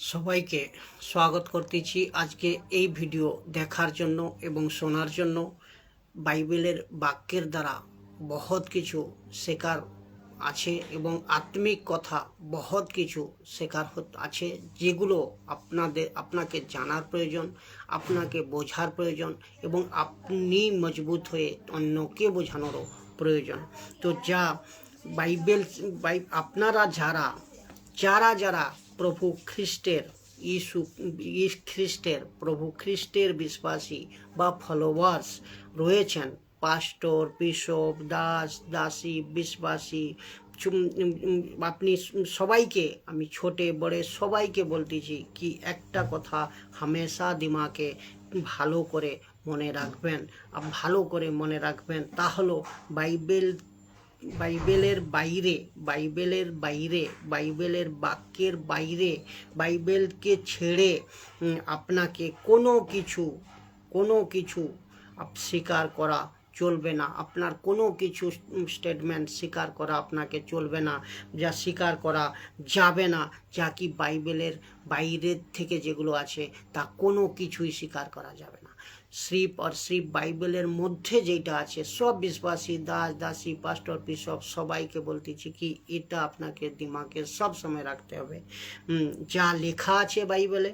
সবাইকে স্বাগত করতেছি আজকে এই ভিডিও দেখার জন্য এবং শোনার জন্য। বাইবেলের বাক্যের দ্বারা বহুত কিছু শেখার আছে এবং আত্মিক কথা বহুত কিছু শেখার আছে, যেগুলো আপনাকে জানার প্রয়োজন, আপনাকে বোঝার প্রয়োজন এবং আপনি মজবুত হয়ে অন্যকে বোঝানোরও প্রয়োজন। তো যা বাইবেল আপনারা যারা যারা যারা প্রভু খ্রিস্টের খ্রিস্টের প্রভু খ্রিস্টের বিশ্বাসী বা ফলোয়ার্স রয়েছেন, পাস্টর, বিশপ, দাস, দাসী, বিশ্বাসী, আপনি সবাইকে, আমি ছোটে বড়ে সবাইকে বলতেছি কি একটা কথা হামেশা দিমাগে ভালো করে মনে রাখবেন। ভালো করে মনে রাখবেন তা হলো বাইবেলের বাইরে, বাইবেলের বাক্যের বাইরে, বাইবেলকে ছেড়ে আপনাকে কোনো কিছু স্বীকার করা চলবে না। আপনার কোনো কিছু স্টেটমেন্ট স্বীকার করা আপনাকে চলবে না, যা স্বীকার করা যাবে না, যা কি বাইবেলের বাইরের থেকে যেগুলো আছে তা কোনো কিছুই স্বীকার করা যাবে না। সির্ফ বাইবেলের মধ্যে যেটা আছে, সব বিশ্বাসী দাস, দাসী, পাস্টর, বিশপ সবাইকে বলতেছি কি এটা আপনাকে দিমাগে সব সময় রাখতে হবে। যা লেখা আছে বাইবেলে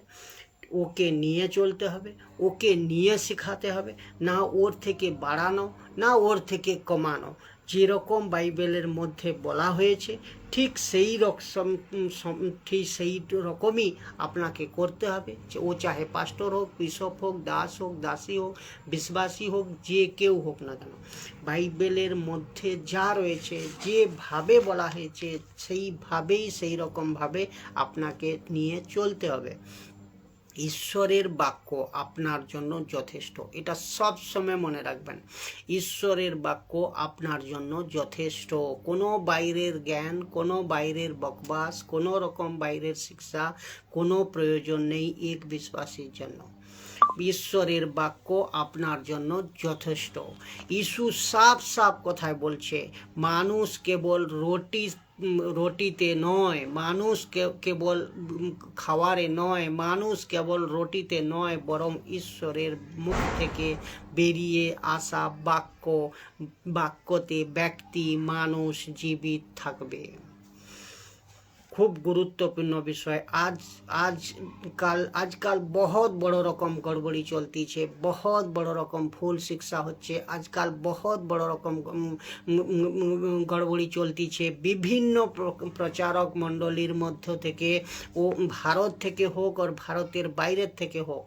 ওকে নিয়ে চলতে হবে, ওকে নিয়ে শেখাতে হবে, না ওর থেকে বাড়ানো, না ওর থেকে কমানো। যেরকম বাইবেলের মধ্যে বলা হয়েছে ঠিক সেই রকমই আপনাকে করতে হবে। ও চাহে পাস্টর হোক, বিশপ হোক, দাস হোক, দাসী হোক, বিশ্বাসী হোক, যে কেউ হোক না কেন, বাইবেলের মধ্যে যা রয়েছে, যেভাবে বলা হয়েছে সেইভাবেই সেই রকমভাবে আপনাকে নিয়ে চলতে হবে। ঈশ্বরের বাক্য আপনার জন্য যথেষ্ট, এটা সব সময় মনে রাখবেন। ঈশ্বরের বাক্য আপনার জন্য যথেষ্ট। কোনো বাইরের জ্ঞান, কোনো বাইরের বকবাস, কোনো রকম বাইরের শিক্ষা কোনো প্রয়োজন নেই এক বিশ্বাসীর জন্য। ঈশ্বরের বাক্য আপনার জন্য যথেষ্ট। যিশু সাফ কথায় বলছে, মানুষ কেবল রুটিতে নয়, মানুষ কেবল খাওয়ারে নয়, মানুষ কেবল রুটিতে নয়, বরং ঈশ্বরের মুখ থেকে বেরিয়ে আসা বাক্যতে ব্যক্তি মানুষ জীবিত থাকবে। খুব গুরুত্বপূর্ণ বিষয়। আজকাল বহুত বড় রকম গড়বড়ি চলতিছে, বহুত বড় রকম ভুল শিক্ষা হচ্ছে, আজকাল বহুত বড় রকম গড়বড়ি চলতিছে। বিভিন্ন প্রচারক মণ্ডলীর মধ্য থেকে, ও ভারত থেকে হোক আর ভারতের বাইরের থেকে হোক,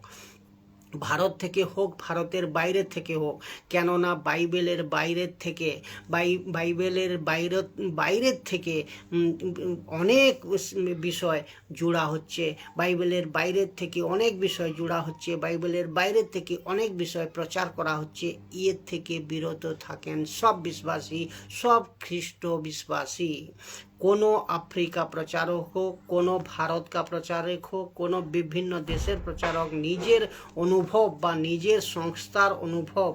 ভারতের বাইরের থেকে হোক, কেননা বাইবেলের বাইরের থেকে অনেক বিষয় জোড়া হচ্ছে, বাইবেলের বাইরের থেকে অনেক বিষয় জোড়া হচ্ছে, বাইবেলের বাইরের থেকে অনেক বিষয় প্রচার করা হচ্ছে। এর থেকে বিরত থাকেন সব বিশ্বাসী, সব খ্রিস্ট বিশ্বাসী। কোনো আফ্রিকা প্রচারক হোক, কোনো ভারত কা প্রচারক হোক, কোনো বিভিন্ন দেশের প্রচারক নিজের অনুভব বা নিজের সংস্থার অনুভব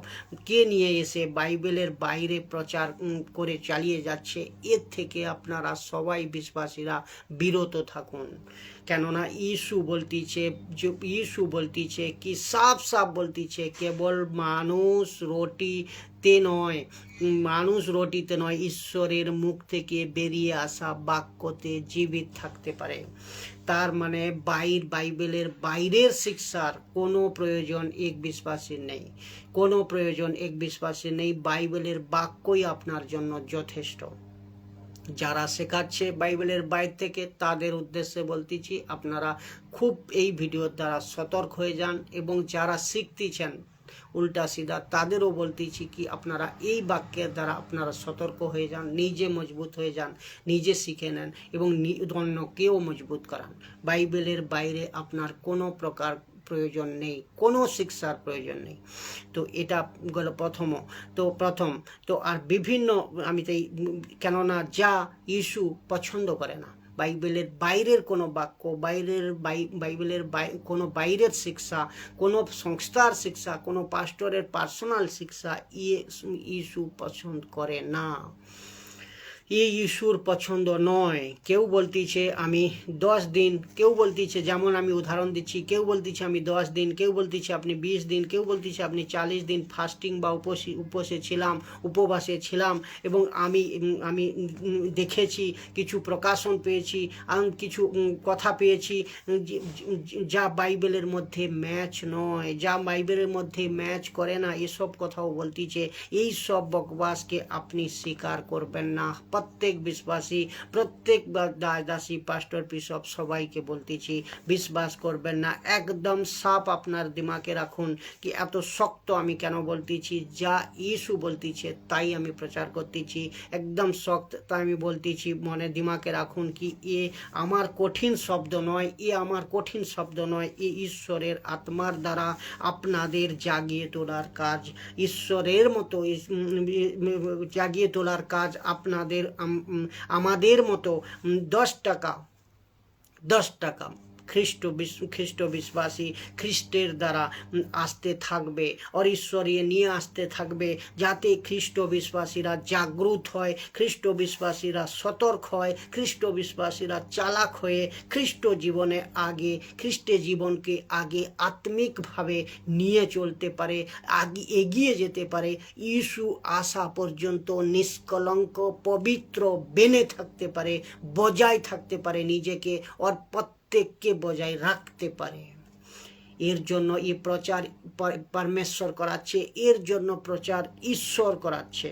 কে নিয়ে এসে বাইবেলের বাইরে প্রচার করে চালিয়ে যাচ্ছে। এর থেকে আপনারা সবাই বিশ্বাসীরা বিরত থাকুন। কেননা যিশু বলতিছে কি সাফ বলতিছে, কেবল মানুষ রুটিতে নয়, ঈশ্বরের মুখ থেকে বেরিয়ে আসা বাক্যতে জীবিত থাকতে পারে। তার মানে বাইবেলের বাইরের শিক্ষার কোনো প্রয়োজন এক বিশ্বাসীর নেই, বাইবেলের বাক্যই আপনার জন্য যথেষ্ট। যারা শেখাচ্ছে বাইবেলের বাইরে থেকে তাদের উদ্দেশ্যে বলতেছি, আপনারা খুব এই ভিডিওর দ্বারা সতর্ক হয়ে যান, এবং যারা শিখতেছেন উল্টা সিধা তাদেরও বলতেছি কি আপনারা এই বাক্যের দ্বারা আপনারা সতর্ক হয়ে যান, নিজে মজবুত হয়ে যান, নিজে শিখে নেন এবং অন্যকেও মজবুত করান। বাইবেলের বাইরে আপনার কোনো প্রকার প্রয়োজন নেই, কোনো শিক্ষার প্রয়োজন নেই। তো এটা গেল প্রথম। তো আর বিভিন্ন আমি তাই, কেননা যা যিশু পছন্দ করে না, বাইবেলের বাইরের কোনো বাক্য, বাইবেলের কোনো বাইরের শিক্ষা, কোনো সংস্থার শিক্ষা, কোনো পাস্টরের পার্সোনাল শিক্ষা যিশু পছন্দ করে না। এই ইস্যুর পছন্দ নয়। কেউ বলতেছে আমি 10 দিন, কেউ বলতেছে, যেমন আমি উদাহরণ দিচ্ছি, কেউ বলতেছে আমি 10 দিন, কেউ বলতেছে আপনি 20 দিন, কেউ বলতেছে আপনি 40 দিন ফাস্টিং বা উপবাসে ছিলাম। এবং আমি আমি দেখেছি, কিছু প্রকাশন পেয়েছি, আমি কিছু কথা পেয়েছি যা বাইবেলের মধ্যে ম্যাচ নয়, যা বাইবেলের মধ্যে ম্যাচ করে না, এসব কথাও বলতেছে। এই সব বকবাসকে আপনি স্বীকার করবেন না। প্রত্যেক বিশ্বাসী, প্রত্যেক দাসী, পাস্টর, বিশপ সবাইকে বলতেছি, বিশ্বাস করবেন না। একদম সাফ আপনার দিমাগে রাখুন কি এত শক্ত আমি কেন বলতেছি। যা ইস্যু বলতেছে তাই আমি প্রচার করতেছি, একদম শক্ত। তাই আমি বলতেছি, মনে দিমাগে রাখুন কি এ আমার কঠিন শব্দ নয়, এ ঈশ্বরের আত্মার দ্বারা আপনাদের জাগিয়ে তোলার কাজ। ঈশ্বরের মতো জাগিয়ে তোলার কাজ আপনাদের, আমাদের মতো 10 টাকা খ্রিস্ট বিশ্বাসী খ্রিস্টের দ্বারা আসতে থাকবে, আর ঈশ্বরে নিয়ে আসতে থাকবে, যাতে খ্রিস্ট বিশ্বাসীরা জাগ্রত হয়, খ্রিস্ট বিশ্বাসীরা সতর্ক হয়, খ্রিস্ট বিশ্বাসীরা চালাক হয়ে খ্রিস্টের জীবনকে আগে আত্মিকভাবে নিয়ে চলতে পারে, আগে এগিয়ে যেতে পারে, ইস্যু আসা পর্যন্ত নিষ্কলঙ্ক পবিত্র বেনে থাকতে পারে, বজায় থাকতে পারে নিজেকে, আর প্রত্যেককে বজায় রাখতে পারে। এর জন্য এই প্রচার পরমেশ্বর করাচ্ছে, এর জন্য প্রচার ঈশ্বর করাচ্ছে।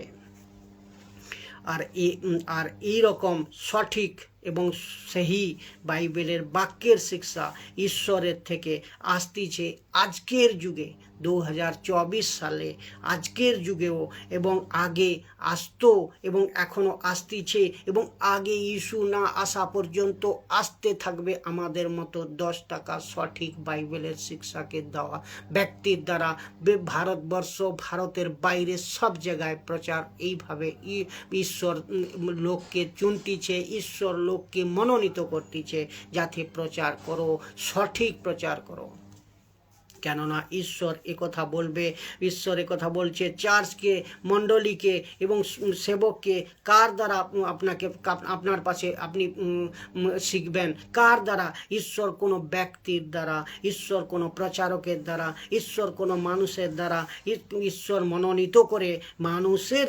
আর এই রকম সঠিক এবং সেই বাইবেলের বাক্যের শিক্ষা ঈশ্বরের থেকে আসতেছে আজকের যুগে, 2024 সালে, আজকের যুগেও, এবং আগে আসতো এবং এখনো আসতেছে, এবং আগে ইস্যু না আসা পর্যন্ত আসতে থাকবে আমাদের মতো 10 টাকা সঠিক বাইবেলের শিক্ষাকে দেওয়া ব্যক্তির দ্বারা। ভারতবর্ষ, ভারতের বাইরে সব জায়গায় প্রচার এইভাবে ঈশ্বর লোককে চুনতিছে, ঈশ্বর লোককে মনোনীত করতেছে, যাতে প্রচার করো, সঠিক প্রচার করো। কেননা ঈশ্বর একথা বলবে, ঈশ্বর একথা বলছে চার্চকে, মণ্ডলীকে এবং সেবককে। কার দ্বারা আপনার পাশে আপনি শিখবেন? কার দ্বারা? ঈশ্বর কোনো ব্যক্তির দ্বারা, ঈশ্বর কোনো প্রচারকের দ্বারা, ঈশ্বর কোনো মানুষের দ্বারা, ঈশ্বর মনোনীত করে মানুষের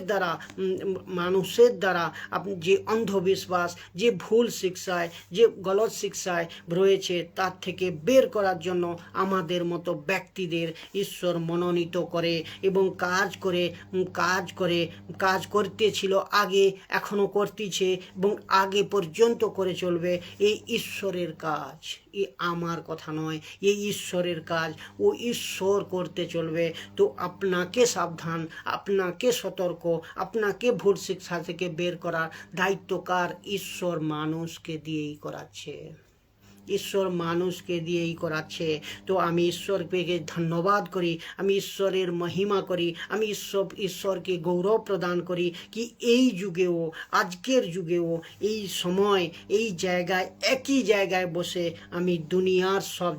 দ্বারা আপনি যে অন্ধবিশ্বাস, যে ভুল শিক্ষায়, যে গলত শিক্ষায় রয়েছে, তার থেকে বের করার জন্য আমাদের মতো ব্যক্তিদের ঈশ্বর মনোনীত করে এবং কাজ করতেছিল আগে, এখনো করতেছে এবং আগে পর্যন্ত করে চলবে। এই ঈশ্বরের কাজ, এ আমার কথা নয়, এই ঈশ্বরের কাজ, ও ঈশ্বর করতে চলবে। তো আপনাকে সাবধান, আপনাকে সতর্ক, আপনাকে ভুল শিক্ষা থেকে বের করার দায়িত্ব কার? ঈশ্বর মানুষকে দিয়েই করাচ্ছে, ঈশ্বর মানুষকে দিয়েই করাচ্ছে। তো আমি ঈশ্বরকে ধন্যবাদ করি, আমি ঈশ্বরের মহিমা করি, আমি ঈশ্বরকে গৌরব প্রদান করি কি এই যুগেও, আজকের যুগেও, এই সময়, এই জায়গায়, একই জায়গায় বসে আমি দুনিয়ার সব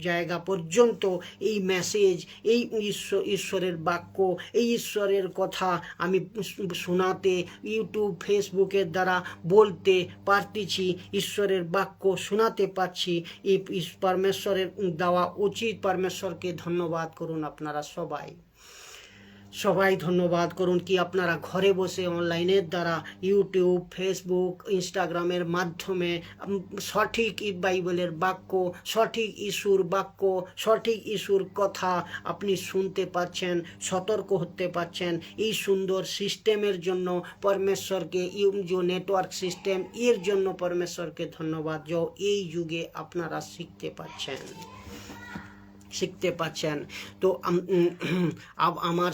জায়গা পর্যন্ত এই মেসেজ, এই ঈশ্বরের বাক্য, এই ঈশ্বরের কথা আমি শোনাতে, ইউটিউব, ফেসবুকের দ্বারা বলতে পারতেছি, ঈশ্বরের বাক্য শোনাতে পারছি। এই পরমেশ্বরের দেওয়া উচিত। পরমেশ্বরকে ধন্যবাদ করুন আপনারা সবাই ধন্যবাদ করুন কি আপনারা ঘরে বসে অনলাইনের দ্বারা, ইউটিউব, ফেসবুক, ইনস্টাগ্রামের মাধ্যমে সঠিক বাইবেলের বাক্য, সঠিক ইস্যুর বাক্য, সঠিক ইস্যুর কথা আপনি শুনতে পাচ্ছেন, সতর্ক হতে পাচ্ছেন। এই সুন্দর সিস্টেমের জন্য পরমেশ্বরকে, যে নেটওয়ার্ক সিস্টেম, এর জন্য পরমেশ্বরকে ধন্যবাদ যে এই যুগে আপনারা শিখতে পাচ্ছেন। তো আমার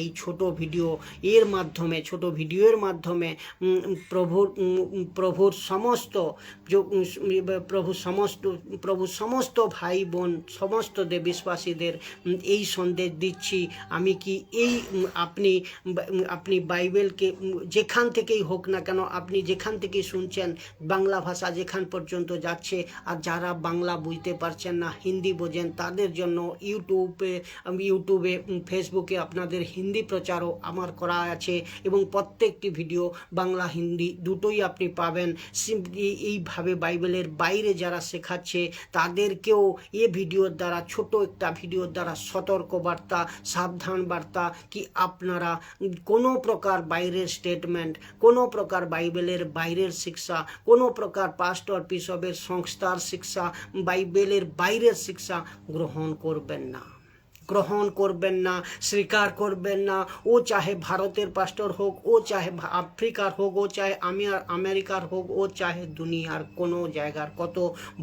এই ছোট ভিডিও এর মাধ্যমে, প্রভুর সমস্ত ভাই বোন, সমস্ত বিশ্বাসীদের এই সন্দেশ দিচ্ছি আমি কি এই আপনি বাইবেলকে যেখান থেকেই হোক না কেন, আপনি যেখান থেকেই শুনছেন, বাংলা ভাষা যেখান পর্যন্ত যাচ্ছে, আর যারা বাংলা বুঝতে পারছেন না, হিন্দি বোঝেন, তাদের জন্য ইউটিউবে, ফেসবুকে আপনাদের হিন্দি প্রচারও আমার করা আছে এবং প্রত্যেকটি ভিডিও বাংলা হিন্দি দুটোই আপনি পাবেন। এইভাবে বাইবেলের বাইরে যারা শেখাচ্ছে তাদেরকেও এ ভিডিওর দ্বারা, ছোট একটা ভিডিওর দ্বারা সতর্কবার্তা, সাবধান বার্তা কি আপনারা কোনো প্রকার বাইরের স্টেটমেন্ট, কোনো প্রকার বাইবেলের বাইরের শিক্ষা, কোনো প্রকার পাস্টর বিশপের সংস্থার শিক্ষা, বাইবেলের বাইরের শিক্ষা গ্রহণ করবেন না, গ্রহণ করবেন না, স্বীকার করবেন না। ও চাহে ভারতের পাস্টর হোক, ও চাহে আফ্রিকার হোক, ও চাহে আমেরিকার হোক, ও চাহে দুনিয়ার কোনো জায়গার কত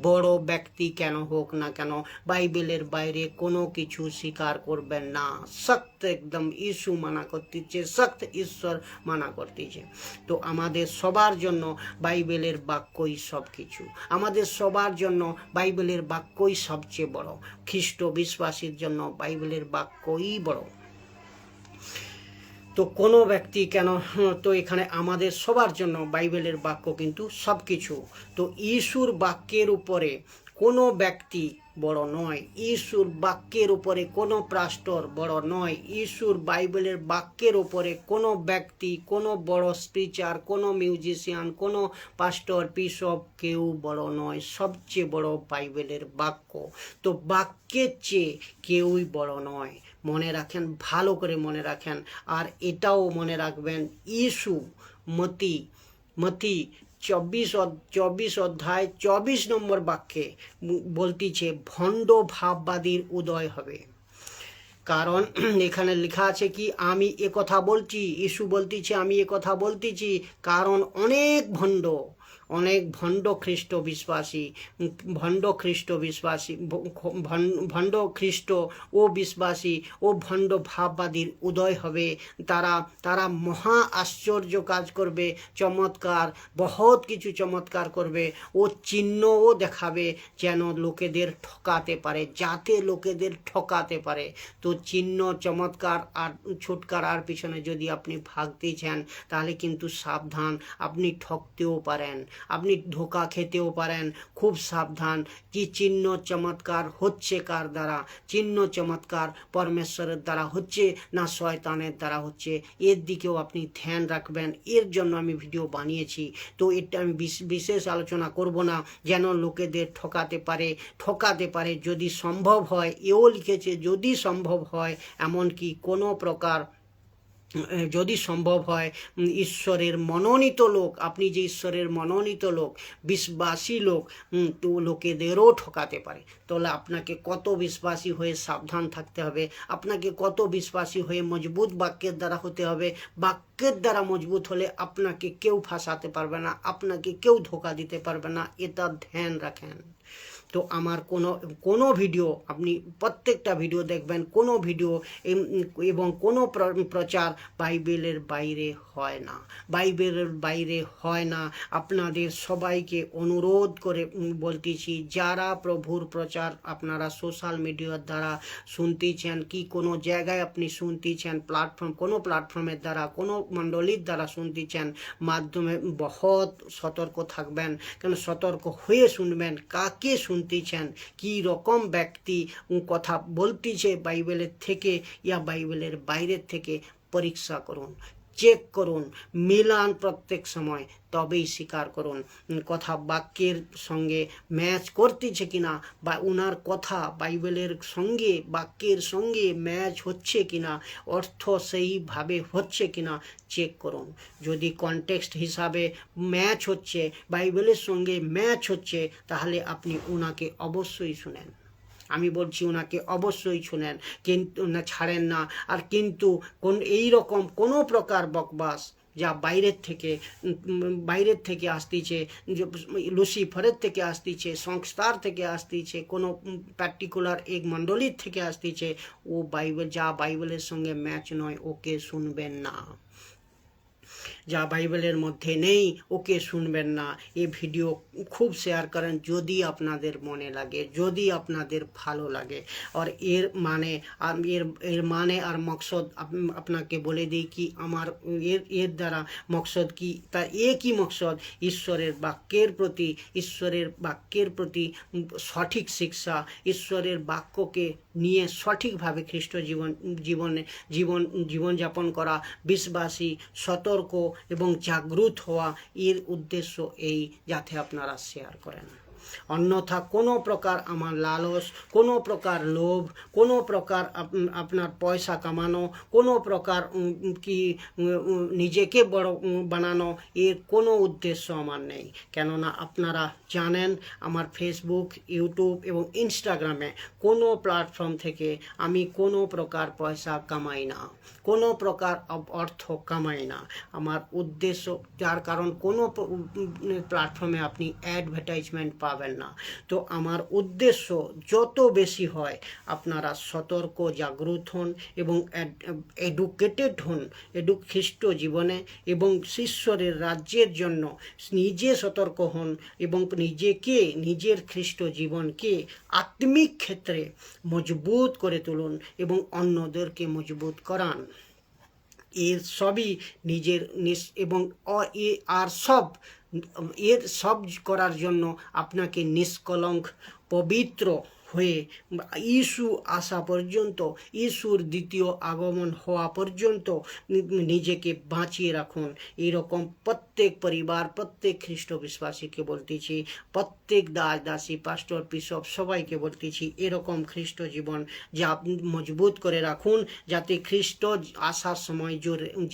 বড় ব্যক্তি কেন হোক না কেন, বাইবেলের বাইরে কোনো কিছু স্বীকার করবেন না। সখ্ত একদম ইস্যু মানা করতেছে, সখ্ত ঈশ্বর মানা করতেছে। তো আমাদের সবার জন্য বাইবেলের বাক্যই সব কিছু, আমাদের সবার জন্য বাইবেলের বাক্যই সবচেয়ে বড়। খ্রিস্ট বিশ্বাসীর জন্য বাইবেলের বাক্যই বড়। তো কোনো ব্যক্তি কেন, তো এখানে আমাদের সবার জন্য বাইবেলের বাক্য কিন্তু সব কিছু। তো ইস্যুর বাক্যের উপরে কোনো ব্যক্তি বড় নয়, ইস্যুর বাক্যের উপরে কোনো পাস্টর বড় নয়, ইস্যুর বাইবেলের বাক্যের উপরে কোনো ব্যক্তি, কোনো বড় স্পিচার, কোনো মিউজিশিয়ান, কোনো পাস্টর বিশপ কেউ বড় নয়। সবচেয়ে বড় বাইবেলের বাক্য। তো বাক্যের চেয়ে কেউই বড় নয়। মনে রাখেন, ভালো করে মনে রাখেন। আর এটাও মনে রাখবেন, ইস্যু মতি 24 অধ্যায় 24 নম্বর বাক্যে বলতিছে ভণ্ড ভাববাদীর উদয় হবে। কারণ এখানে লেখা আছে কি, আমি এ কথা বলছি, ইস্যু বলতিছে আমি এ কথা বলতেছি কারণ অনেক ভণ্ড খ্রিস্ট বিশ্বাসী, ভণ্ড খ্রিস্ট ও বিশ্বাসী ও ভণ্ড ভাববাদীর উদয় হবে। তারা মহা আশ্চর্য কাজ করবে, চমৎকার, বহুত কিছু চমৎকার করবে, ও চিহ্নও দেখাবে যেন লোকেদের ঠকাতে পারে, যাতে লোকেদের ঠকাতে পারে। তো চিহ্ন, চমৎকার আর ছুটকারার পিছনে যদি আপনি ভাগতে চান তাহলে কিন্তু সাবধান, আপনি ঠকতেও পারেন, আপনি ধোকা খেতেও পারেন। খুব সাবধান। কি চিহ্ন চমৎকার হচ্ছে কার দ্বারা? চিহ্ন চমৎকার পরমেশ্বরের দ্বারা হচ্ছে না শয়তানের দ্বারা হচ্ছে? এর দিকেও আপনি ধ্যান রাখবেন। এর জন্য আমি ভিডিও বানিয়েছি। তো এটা আমি বিশেষ আলোচনা করব না, যেন লোকেদের ঠকাতে পারে যদি সম্ভব হয়। এও লিখেছে যদি সম্ভব হয়, এমনকি কোনো প্রকার যদি সম্ভব হয় ঈশ্বরের মনোনীত লোক, আপনি যে ঈশ্বরের মনোনীত লোক, বিশ্বাসী লোক, তো লোকেদেরও ঠকাতে পারে। তাহলে আপনাকে কত বিশ্বাসী হয়ে সাবধান থাকতে হবে, আপনাকে কত বিশ্বাসী হয়ে মজবুত বাক্যের দ্বারা হতে হবে। বাক্যের দ্বারা মজবুত হলে আপনাকে কেউ ফাঁসাতে পারবে না, আপনাকে কেউ ধোকা দিতে পারবে না। এটা ধ্যান রাখেন। তো আমার কোনো ভিডিও, আপনি প্রত্যেকটা ভিডিও দেখবেন, কোনো ভিডিও এবং কোনো প্রচার বাইবেলের বাইরে হয় না, বাইবেলের বাইরে হয় না। আপনাদের সবাইকে অনুরোধ করে বলতেছি, যারা প্রভুর প্রচার আপনারা সোশ্যাল মিডিয়ার দ্বারা শুনতেছেন, কি কোনো জায়গায় আপনি শুনতেছেন, কোনো প্ল্যাটফর্মের দ্বারা, কোনো মণ্ডলীর দ্বারা শুনতেছেন, মাধ্যমে বহুত সতর্ক থাকবেন। কেন সতর্ক হয়ে শুনবেন, কাকে শুনতেছেন, কি রকম ব্যক্তি কথা বলতেছে বাইবেলের থেকে ইয়া বাইবেলের বাইরের থেকে পরীক্ষা করুন, চেক করুন, মিলান প্রত্যেক সময়, তবেই স্বীকার করুন কথা বাক্যের সঙ্গে ম্যাচ করতেছে কিনা, বা ওনার কথা বাইবেলের সঙ্গে, বাক্যের সঙ্গে ম্যাচ হচ্ছে কিনা, অর্থ সেইভাবে হচ্ছে কিনা চেক করুন। যদি কনটেক্সট হিসাবে ম্যাচ হচ্ছে, বাইবেলের সঙ্গে ম্যাচ হচ্ছে, তাহলে আপনি ওনাকে অবশ্যই শুনেন। আমি বলছি ওনাকে অবশ্যই শুনেন, কিন্তু না ছাড়েন না। আর কিন্তু এই রকম কোনো প্রকার বকবাস যা বাইরের থেকে আসতেছে, লুসিফারের থেকে আসতেছে, সংস্থার থেকে আসতেছে, কোনো পার্টিকুলার এক মণ্ডলীর থেকে আসতেছে, ও বাইবেলের সঙ্গে ম্যাচ নয়, ওকে শুনবেন না। যা বাইবেলের মধ্যে নেই ওকে শুনবেন না। এই ভিডিও খুব শেয়ার করেন যদি আপনাদের মনে লাগে, যদি আপনাদের ভালো লাগে। আর এর মানে আর মকসদ আপনাকে বলে দিই কি আমার এর দ্বারা মকসদ কি, তার একই মকসদ ঈশ্বরের বাক্যের প্রতি সঠিক শিক্ষা, ঈশ্বরের বাক্যকে নিয়ে সঠিকভাবে খ্রিস্ট জীবনযাপন করা, বিশ্বাসী, সতর্ক এবং জাগ্রত হওয়া, এর উদ্দেশ্য এই, যাতে আপনারা শেয়ার করেন। অন্যথা কোনো প্রকার আমার লালস, কোনো প্রকার লোভ, কোনো প্রকার আপনার পয়সা কামানো, কোনো প্রকার কি নিজেকে বড় বানানো, এর কোনো উদ্দেশ্য আমার নেই। কেননা আপনারা জানেন আমার ফেসবুক, ইউটিউব এবং ইনস্টাগ্রামে কোনো প্ল্যাটফর্ম থেকে আমি কোনো প্রকার পয়সা কামাই না, কোনো প্রকার অর্থ কামাই না। আমার উদ্দেশ্য, যার কারণ কোনো প্ল্যাটফর্মে আপনি অ্যাডভার্টাইজমেন্ট পাবেন না। তো আমার উদ্দেশ্য যত বেশি হয় আপনারা সতর্ক, জাগ্রত হন এবং এডুকেটেড হন, খ্রিস্ট জীবনে এবং ঈশ্বরের রাজ্যের জন্য নিজে সতর্ক হন এবং নিজের খ্রিস্ট জীবনকে আত্মিক ক্ষেত্রে মজবুত করে তুলুন এবং অন্যদেরকে মজবুত করান। এর সবই এর সব করার জন্য আপনাকে নিষ্কলঙ্ক, পবিত্র হয়ে ইস্যু আসা পর্যন্ত, ইস্যুর দ্বিতীয় আগমন হওয়া পর্যন্ত নিজেকে বাঁচিয়ে রাখুন। এরকম প্রত্যেক পরিবার, প্রত্যেক খ্রিস্ট বিশ্বাসীকে বলতেছি, প্রত্যেক দাসী, পাস্টর, বিশপ সবাইকে বলতেছি, এরকম খ্রিস্ট জীবন যা মজবুত করে রাখুন, যাতে খ্রিস্ট আসার সময়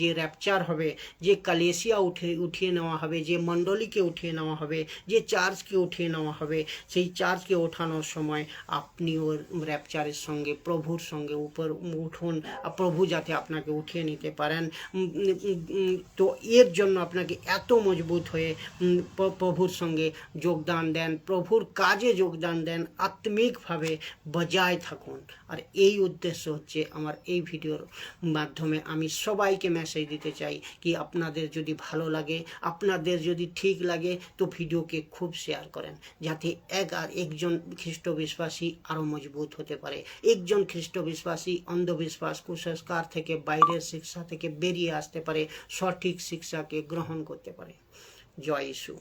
যে র্যাপচার হবে, যে কালেসিয়া উঠিয়ে নেওয়া হবে, যে মণ্ডলীকে উঠিয়ে নেওয়া হবে, যে চার্চকে উঠিয়ে নেওয়া হবে, সেই চার্চকে ওঠানোর সময় আপনিও র্যাপচারের সঙ্গে, প্রভুর সঙ্গে উঠুন, প্রভু যাতে আপনাকে উঠিয়ে নিতে পারেন। তো এর জন্য আপনাকে এত মজবুত হয়ে প্রভুর সঙ্গে যোগদান দেন, প্রভুর কাজে যোগদান দেন, আত্মিকভাবে বজায় থাকুন। আর এই উদ্দেশ্য হচ্ছে আমার এই ভিডিওর মাধ্যমে আমি সবাইকে মেসেজ দিতে চাই কি আপনাদের যদি ভালো লাগে, আপনাদের যদি ঠিক লাগে, তো ভিডিওকে খুব শেয়ার করেন, যাতে একজন খ্রিস্ট বিশ্বাসী আরও মজবুত হতে পারে, একজন খ্রিস্ট বিশ্বাসী অন্ধবিশ্বাস, কুসংস্কার থেকে, বাইরের শিক্ষা থেকে বেরিয়ে আসতে পারে, সঠিক শিক্ষাকে গ্রহণ করতে পারে। জয় যিশু।